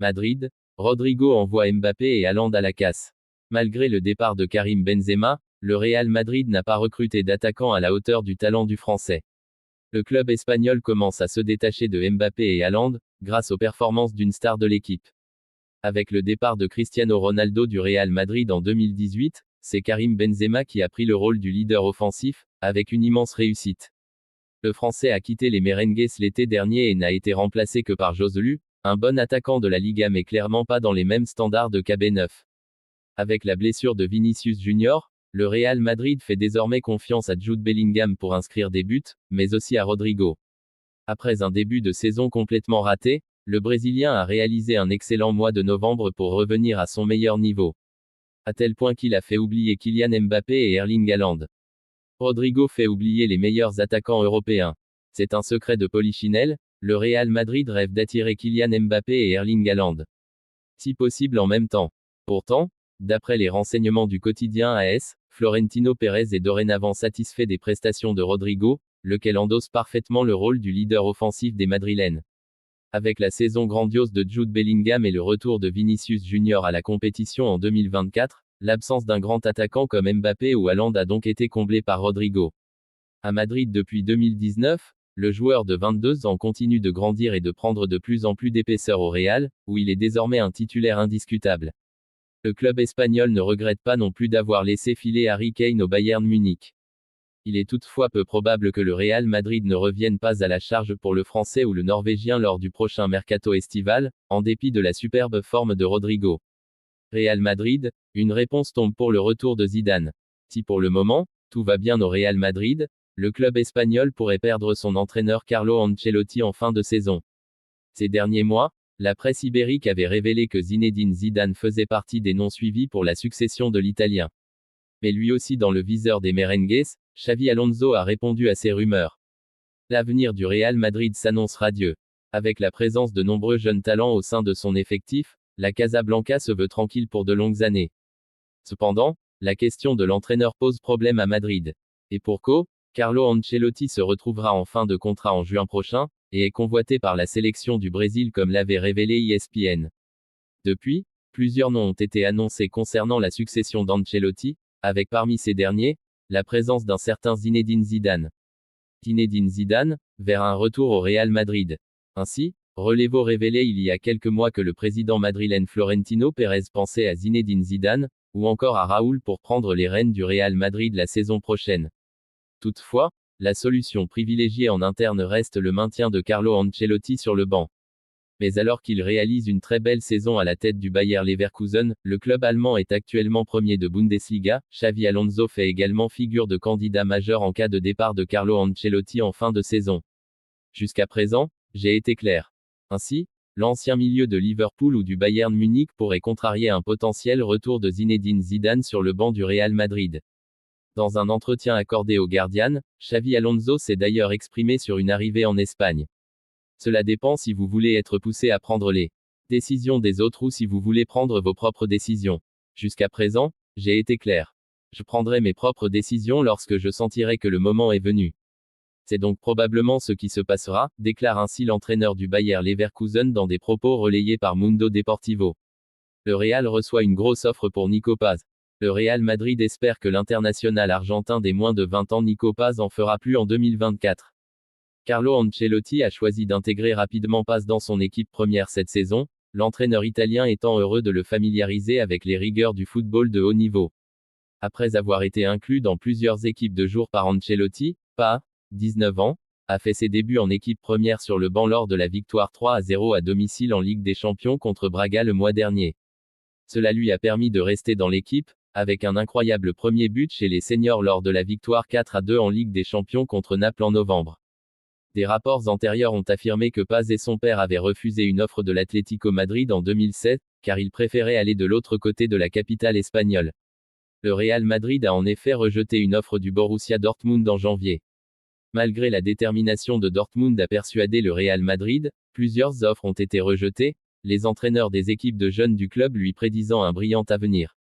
Madrid, Rodrigo envoie Mbappé et Haaland à la casse. Malgré le départ de Karim Benzema, le Real Madrid n'a pas recruté d'attaquant à la hauteur du talent du Français. Le club espagnol commence à se détacher de Mbappé et Haaland, grâce aux performances d'une star de l'équipe. Avec le départ de Cristiano Ronaldo du Real Madrid en 2018, c'est Karim Benzema qui a pris le rôle du leader offensif, avec une immense réussite. Le Français a quitté les Merengues l'été dernier et n'a été remplacé que par Joselu, un bon attaquant de la Liga mais clairement pas dans les mêmes standards de KB9. Avec la blessure de Vinicius Junior, le Real Madrid fait désormais confiance à Jude Bellingham pour inscrire des buts, mais aussi à Rodrigo. Après un début de saison complètement raté, le Brésilien a réalisé un excellent mois de novembre pour revenir à son meilleur niveau. À tel point qu'il a fait oublier Kylian Mbappé et Erling Haaland. Rodrigo fait oublier les meilleurs attaquants européens. C'est un secret de Polichinelle, le Real Madrid rêve d'attirer Kylian Mbappé et Erling Haaland. Si possible en même temps. Pourtant, d'après les renseignements du quotidien AS, Florentino Pérez est dorénavant satisfait des prestations de Rodrigo, lequel endosse parfaitement le rôle du leader offensif des Madrilènes. Avec la saison grandiose de Jude Bellingham et le retour de Vinicius Junior à la compétition en 2024, l'absence d'un grand attaquant comme Mbappé ou Haaland a donc été comblée par Rodrigo. À Madrid depuis 2019, le joueur de 22 ans continue de grandir et de prendre de plus en plus d'épaisseur au Real, où il est désormais un titulaire indiscutable. Le club espagnol ne regrette pas non plus d'avoir laissé filer Harry Kane au Bayern Munich. Il est toutefois peu probable que le Real Madrid ne revienne pas à la charge pour le Français ou le Norvégien lors du prochain mercato estival, en dépit de la superbe forme de Rodrigo. Real Madrid, une réponse tombe pour le retour de Zidane. Si pour le moment, tout va bien au Real Madrid, le club espagnol pourrait perdre son entraîneur Carlo Ancelotti en fin de saison. Ces derniers mois, la presse ibérique avait révélé que Zinedine Zidane faisait partie des noms suivis pour la succession de l'Italien. Mais lui aussi dans le viseur des Merengues, Xavi Alonso a répondu à ces rumeurs. L'avenir du Real Madrid s'annonce radieux. Avec la présence de nombreux jeunes talents au sein de son effectif, la Casablanca se veut tranquille pour de longues années. Cependant, la question de l'entraîneur pose problème à Madrid. Et pour cause, Carlo Ancelotti se retrouvera en fin de contrat en juin prochain, et est convoité par la sélection du Brésil comme l'avait révélé ESPN. Depuis, plusieurs noms ont été annoncés concernant la succession d'Ancelotti, avec parmi ces derniers, la présence d'un certain Zinedine Zidane. Zinedine Zidane, vers un retour au Real Madrid. Ainsi, Relevo révélait il y a quelques mois que le président madrilène Florentino Pérez pensait à Zinedine Zidane, ou encore à Raúl pour prendre les rênes du Real Madrid la saison prochaine. Toutefois, la solution privilégiée en interne reste le maintien de Carlo Ancelotti sur le banc. Mais alors qu'il réalise une très belle saison à la tête du Bayer Leverkusen, le club allemand est actuellement premier de Bundesliga. Xavi Alonso fait également figure de candidat majeur en cas de départ de Carlo Ancelotti en fin de saison. Jusqu'à présent, j'ai été clair. Ainsi, l'ancien milieu de Liverpool ou du Bayern Munich pourrait contrarier un potentiel retour de Zinedine Zidane sur le banc du Real Madrid. Dans un entretien accordé au Guardian, Xavi Alonso s'est d'ailleurs exprimé sur une arrivée en Espagne. Cela dépend si vous voulez être poussé à prendre les décisions des autres ou si vous voulez prendre vos propres décisions. Jusqu'à présent, j'ai été clair. Je prendrai mes propres décisions lorsque je sentirai que le moment est venu. C'est donc probablement ce qui se passera, déclare ainsi l'entraîneur du Bayer Leverkusen dans des propos relayés par Mundo Deportivo. Le Real reçoit une grosse offre pour Nico Paz. Le Real Madrid espère que l'international argentin des moins de 20 ans Nico Paz en fera plus en 2024. Carlo Ancelotti a choisi d'intégrer rapidement Paz dans son équipe première cette saison, l'entraîneur italien étant heureux de le familiariser avec les rigueurs du football de haut niveau. Après avoir été inclus dans plusieurs équipes de jour par Ancelotti, Paz, 19 ans, a fait ses débuts en équipe première sur le banc lors de la victoire 3-0 à domicile en Ligue des Champions contre Braga le mois dernier. Cela lui a permis de rester dans l'équipe, avec un incroyable premier but chez les seniors lors de la victoire 4-2 en Ligue des Champions contre Naples en novembre. Des rapports antérieurs ont affirmé que Paz et son père avaient refusé une offre de l'Atlético Madrid en 2007, car ils préféraient aller de l'autre côté de la capitale espagnole. Le Real Madrid a en effet rejeté une offre du Borussia Dortmund en janvier. Malgré la détermination de Dortmund à persuader le Real Madrid, plusieurs offres ont été rejetées, les entraîneurs des équipes de jeunes du club lui prédisant un brillant avenir.